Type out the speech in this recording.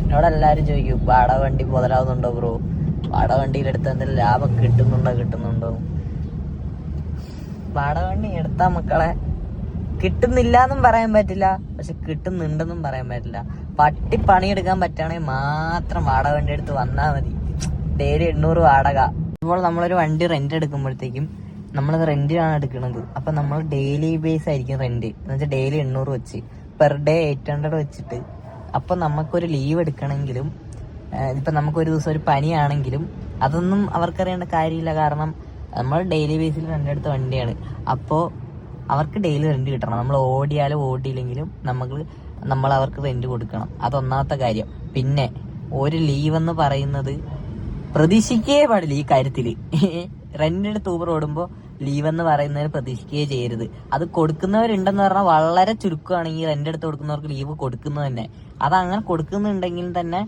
എന്നോട് എല്ലാരും ചോദിക്കും വാടക വണ്ടി മുതലാവുന്നുണ്ടോ ബ്രോ, വാടക വണ്ടിയിലെടുത്ത് എന്തെങ്കിലും ലാഭം കിട്ടുന്നുണ്ടോ. വാടക വണ്ടി എടുത്താ മക്കളെ കിട്ടുന്നില്ല എന്നും പറയാൻ പറ്റില്ല, പക്ഷെ കിട്ടുന്നുണ്ടെന്നും പറയാൻ പറ്റില്ല. പട്ടി പണിയെടുക്കാൻ പറ്റുകയാണെങ്കിൽ മാത്രം വാടക വണ്ടി എടുത്ത് വന്നാൽ മതി. ഡെയിലി 800 വാടക. ഇപ്പോൾ നമ്മളൊരു വണ്ടി റെന്റ് എടുക്കുമ്പോഴത്തേക്കും നമ്മളത് റെന്റിനാണ് എടുക്കുന്നത്. അപ്പൊ നമ്മൾ ഡെയിലി ബേസ് ആയിരിക്കും റെന്റ് എന്ന് വെച്ചാൽ ഡെയിലി 800 വെച്ച് പെർ ഡേ 800 വെച്ചിട്ട്. അപ്പൊ നമുക്കൊരു ലീവ് എടുക്കണമെങ്കിലും ഇപ്പൊ നമുക്കൊരു ദിവസം ഒരു പനിയാണെങ്കിലും അതൊന്നും അവർക്കറിയേണ്ട കാര്യമില്ല. കാരണം നമ്മൾ ഡെയിലി ബേസിൽ റെന്റ് എടുത്ത വണ്ടിയാണ്. അപ്പോൾ അവർക്ക് ഡെയിലി റെന്റ് കിട്ടണം. നമ്മൾ ഓടിയാലും ഓടിയില്ലെങ്കിലും നമ്മൾ അവർക്ക് റെന്റ് കൊടുക്കണം. അതൊന്നാമത്തെ കാര്യം. പിന്നെ ഒരു ലീവ് എന്ന് പറയുന്നത് പ്രതീക്ഷിക്കേ പാടില്ല ഈ കാര്യത്തില്. റെന്റ് എടുത്ത് ഊബർ ഓടുമ്പോൾ ലീവ് എന്ന് പറയുന്നതിന് പ്രതീക്ഷിക്കുകയേ ചെയ്യരുത്. അത് കൊടുക്കുന്നവരുണ്ടെന്ന് പറഞ്ഞാൽ വളരെ ചുരുക്കമാണ് ഈ റെന്റ് എടുത്ത് കൊടുക്കുന്നവർക്ക് ലീവ് കൊടുക്കുന്നത് തന്നെ. അതങ്ങനെ കൊടുക്കുന്നുണ്ടെങ്കിൽ തന്നെ